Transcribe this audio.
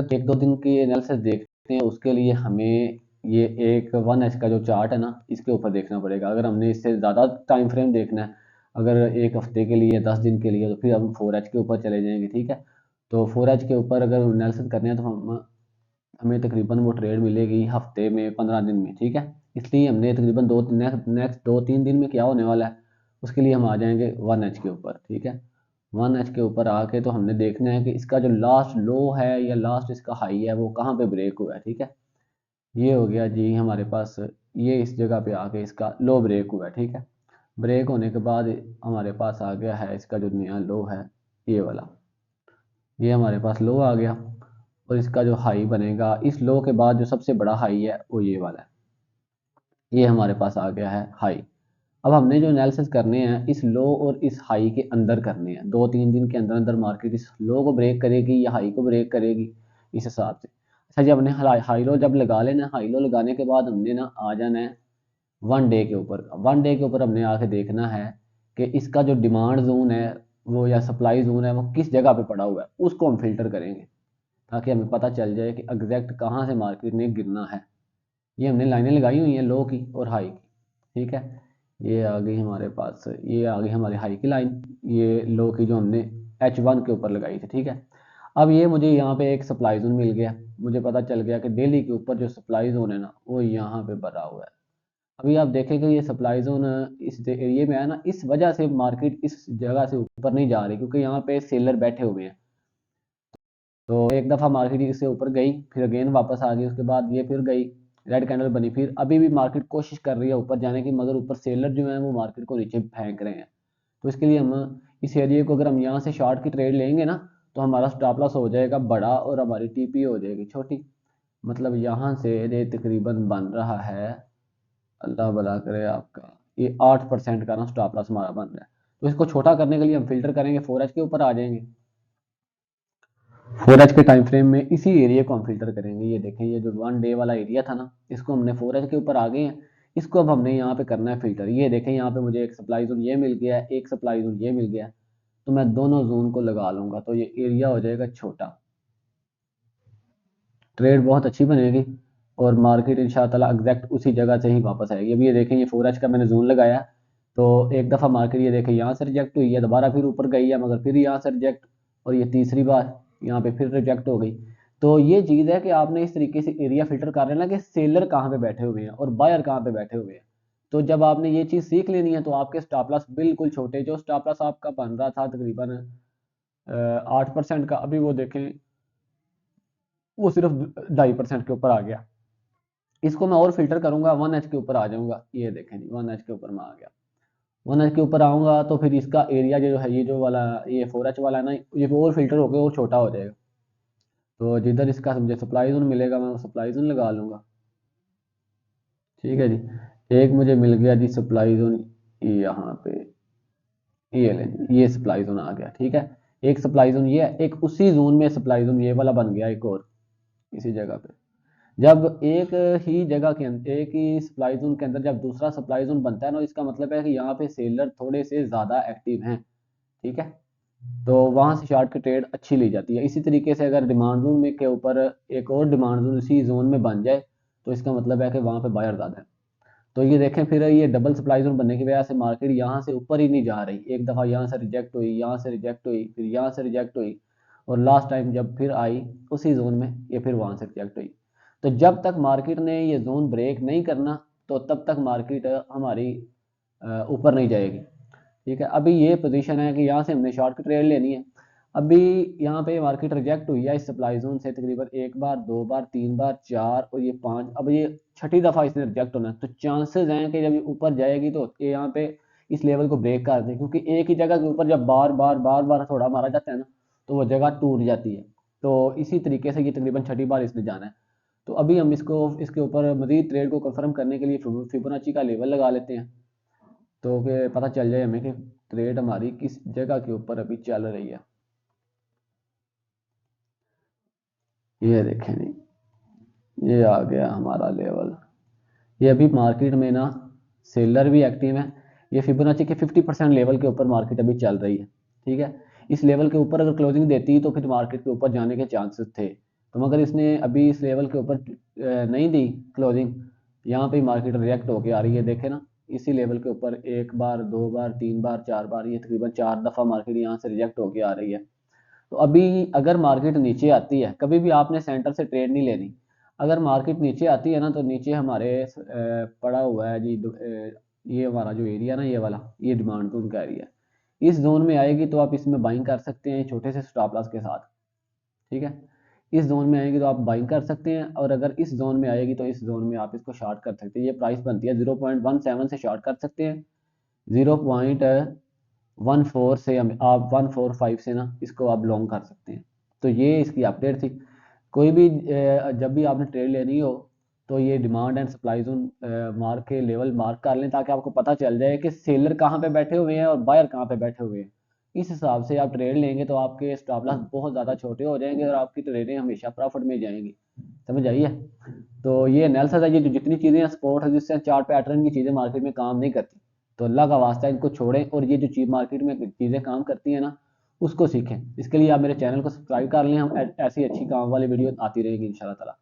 अगर 1-2 दिन की एनालिसिस देखते हैं उसके लिए हमें ये एक 1H का जो चार्ट है ना इसके ऊपर देखना पड़ेगा। अगर हमने इससे ज़्यादा टाइम फ्रेम देखना है, अगर 1 हफ्ते के लिए 10 दिन के लिए, तो फिर हम 4H के ऊपर चले जाएंगे। ठीक है, तो 4H के ऊपर अगर एनालिसिस करने हैं तो हमें तकरीबन वो ट्रेड मिलेगी हफ्ते में 15 दिन में। ठीक है, इसलिए हमने तकरीबन नेक्स्ट 2-3 दिन में क्या होने वाला है उसके लिए हम आ जाएंगे 1H के ऊपर। ठीक है, 1H के ऊपर आके तो हमने देखना है कि इसका जो लास्ट लो है या लास्ट इसका हाई है वो कहाँ पे ब्रेक हुआ है। ठीक है, ये हो गया जी हमारे पास, ये इस जगह पे आके इसका लो ब्रेक हुआ है। ठीक है, ब्रेक होने के बाद हमारे पास आ गया है इसका जो नया लो है ये वाला, ये हमारे पास लो आ गया। और इसका जो हाई बनेगा इस लो के बाद जो सबसे बड़ा हाई है वो ये वाला है, ये हमारे पास आ गया है हाई। अब हमने जो एनालिसिस करने हैं इस लो और इस हाई के अंदर करने हैं। 2-3 दिन के अंदर अंदर मार्केट इस लो को ब्रेक करेगी या हाई को ब्रेक करेगी, इस हिसाब से। अच्छा जी, हमने हाई लो जब लगा लेना, हाई लो लगाने के बाद हमने ना आ जाना है 1 डे के ऊपर। 1 डे के ऊपर हमने आके देखना है कि इसका जो डिमांड जोन है वो या सप्लाई जोन है वो किस जगह पे पड़ा हुआ है, उसको हम फिल्टर करेंगे ताकि हमें पता चल जाए कि एग्जैक्ट कहाँ से मार्केट ने गिरना है। ये हमने लाइनें लगाई हुई हैं लो की और हाई की। ठीक है, ये आ गई हमारे पास, ये आ गई हमारी हाई की लाइन, ये लो की जो हमने H1 के ऊपर लगाई थी। ठीक है, अब ये मुझे यहाँ पे एक सप्लाई जोन मिल गया, मुझे पता चल गया कि डेली के ऊपर जो सप्लाई जोन है ना वो यहाँ पे बना हुआ है। अभी आप देखेंगे ये सप्लाई जोन इस एरिए में है ना, इस वजह से मार्केट इस जगह से ऊपर नहीं जा रही क्योंकि यहाँ पे सेलर बैठे हुए हैं। तो एक दफ़ा मार्केट इससे ऊपर गई, फिर अगेन वापस आ गई, उसके बाद ये फिर गई, रेड कैंडल बनी, फिर अभी भी मार्केट कोशिश कर रही है ऊपर जाने की, मगर ऊपर सेलर जो है वो मार्केट को नीचे फेंक रहे हैं। तो इसके लिए हम इस एरिए को, अगर हम यहाँ से शॉर्ट की ट्रेड लेंगे ना तो हमारा स्टॉप लॉस हो जाएगा बड़ा और हमारी टीपी हो जाएगी छोटी। मतलब यहाँ से ये तकरीबन बन रहा है, अल्लाह भला करे आपका, ये 8% का ना स्टॉप लॉस हमारा बन रहा है। तो इसको छोटा करने के लिए हम फिल्टर करेंगे, 4H के ऊपर आ जाएंगे। 4H के टाइम फ्रेम में इसी एरिया को हम फिल्टर करेंगे। ये देखें, ये जो 1 डे वाला एरिया था ना इसको हमने 4H के ऊपर आ गए हैं, इसको अब हमने यहाँ पे करना है फिल्टर। ये देखें, यहाँ पे मुझे एक सप्लाई जोन ये मिल गया है, एक सप्लाई जोन ये मिल गया है, तो मैं दोनों जोन को लगा लूंगा तो ये एरिया हो जाएगा छोटा, ट्रेड बहुत अच्छी बनेगी और मार्केट इंशाल्लाह एग्जैक्ट उसी जगह से ही वापस आएगी। अब ये देखें, ये 4H का मैंने जोन लगाया, तो एक दफ़ा मार्केट ये देखें यहाँ से रिजेक्ट हुई है, दोबारा फिर ऊपर गई है मगर फिर यहाँ से रिजेक्ट, और ये तीसरी बार यहाँ पे फिर रिजेक्ट हो गई। तो ये चीज़ है कि आपने इस तरीके से एरिया फिल्टर कर लेना कि सेलर कहाँ पे बैठे हुए हैं और बायर कहाँ पे बैठे हुए हैं। तो जब आपने ये चीज़ सीख लेनी है तो आपके स्टॉप लॉस बिल्कुल छोटे, जो स्टॉप लॉस आपका बन रहा था तकरीबन 8% का, अभी वो देखें वो सिर्फ 2.5% के ऊपर आ गया। इसको मैं और फिल्टर करूंगा, 1H के ऊपर आ जाऊंगा। ये देखें जी, 1H के ऊपर मैं आ गया, 1H के ऊपर आऊंगा तो फिर इसका एरिया जो है, ये जो वाला ये 4H वाला है ना, ये और फिल्टर होकर और छोटा हो जाएगा। तो जिधर इसका मुझे सप्लाई जोन मिलेगा मैं वो सप्लाई जोन लगा लूंगा। ठीक है जी, एक मुझे मिल गया जी सप्लाई जोन यहाँ पे, ये ले जी, ये सप्लाई जोन आ गया। ठीक है, एक सप्लाई जोन ये है, एक उसी जोन में सप्लाई जोन ये वाला बन गया एक और इसी जगह पे। जब एक ही जगह के अंदर, एक ही सप्लाई जोन के अंदर जब दूसरा सप्लाई जोन बनता है ना, इसका मतलब है कि यहाँ पे सेलर थोड़े से ज़्यादा एक्टिव हैं। ठीक है, तो वहाँ से शॉर्ट की ट्रेड अच्छी ली जाती है। इसी तरीके से अगर डिमांड जोन में के ऊपर एक और डिमांड जोन इसी जोन में बन जाए तो इसका मतलब है कि वहाँ पे बायर ज़्यादा है। तो ये देखें, फिर ये डबल सप्लाई जोन बनने की वजह से मार्केट यहाँ से ऊपर ही नहीं जा रही, एक दफ़ा यहाँ से रिजेक्ट हुई, यहाँ से रिजेक्ट हुई, फिर यहाँ से रिजेक्ट हुई, और लास्ट टाइम जब फिर आई उसी जोन में ये फिर वहाँ से रिजेक्ट हुई। तो जब तक मार्केट ने ये जोन ब्रेक नहीं करना तो तब तक मार्केट हमारी ऊपर नहीं जाएगी। ठीक है, अभी ये पोजीशन है कि यहाँ से हमने शॉर्ट की ट्रेड लेनी है। अभी यहाँ पे मार्केट रिजेक्ट हुई है इस सप्लाई जोन से तकरीबन 1 बार, 2 बार, 3 बार, 4 और ये 5, अब ये छठी दफ़ा इसने रिजेक्ट होना है। तो चांसेस हैं कि जब ये ऊपर जाएगी तो ये यहाँ पे इस लेवल को ब्रेक कर दे, क्योंकि एक ही जगह के ऊपर जब बार बार बार बार थोड़ा मारा जाता है ना तो वो जगह टूट जाती है। तो इसी तरीके से ये तकरीबन छठी बार इसने जाना है। तो अभी हम इसको इसके ऊपर मजीद ट्रेड को कंफर्म करने के लिए फिबोनाची का लेवल लगा लेते हैं, तो कि पता चल जाए हमें कि ट्रेड हमारी किस जगह के ऊपर अभी चल रही है। ये देखें जी, ये आ गया हमारा लेवल। ये अभी मार्केट में ना सेलर भी एक्टिव है, ये फिबोनाची के 50% लेवल के ऊपर मार्केट अभी चल रही है। ठीक है, इस लेवल के ऊपर अगर क्लोजिंग देती तो फिर मार्केट के ऊपर जाने के चांसेस थे, तो मगर इसने अभी इस लेवल के ऊपर नहीं दी क्लोजिंग, यहाँ पे मार्केट रिएक्ट होके आ रही है, देखे ना, इसी लेवल के ऊपर एक बार, दो बार, तीन बार, चार बार, ये तकरीबन 4 दफ़ा मार्केट यहाँ से रिजेक्ट होके आ रही है। तो अभी अगर मार्केट नीचे आती है, कभी भी आपने सेंटर से ट्रेड नहीं लेनी, अगर मार्केट नीचे आती है ना, तो नीचे हमारे पड़ा हुआ है जी ये हमारा जो एरिया ना, ये वाला, ये डिमांड जोन का एरिया, इस जोन में आएगी तो आप इसमें बाइंग कर सकते हैं छोटे से स्टॉप लॉस के साथ, ठीक है। इस जोन में आएगी तो आप बाइंग कर सकते हैं, और अगर इस जोन में आएगी तो इस जोन में आप इसको शॉर्ट कर सकते हैं। ये प्राइस बनती है 0.17 से शॉर्ट कर सकते हैं, 0.14 से आप 145 से ना इसको आप लॉन्ग कर सकते हैं। तो ये इसकी अपडेट थी। कोई भी जब भी आपने ट्रेड लेनी हो तो ये demand and supply zone mark के लेवल मार्क कर लें, ताकि आपको पता चल जाए कि सेलर कहाँ पे बैठे हुए हैं और बायर कहाँ पे बैठे हुए हैं। इस हिसाब से आप ट्रेड लेंगे तो आपके स्टॉप लॉस बहुत ज़्यादा छोटे हो जाएंगे और आपकी ट्रेडें हमेशा प्रॉफिट में जाएंगी। समझ आइए। तो ये एनालिसिस है, ये जो जितनी चीज़ें सपोर्ट है जिससे चार्ट पैटर्न की चीज़ें मार्केट में काम नहीं करती, तो अल्लाह का वास्ता इनको छोड़ें और ये जो चीज़ मार्केट में चीज़ें काम करती हैं ना, उसको सीखें। इसके लिए आप मेरे चैनल को सब्सक्राइब कर लें, हम ऐसी अच्छी काम वाली वीडियो आती रहेगी इंशाल्लाह ताला।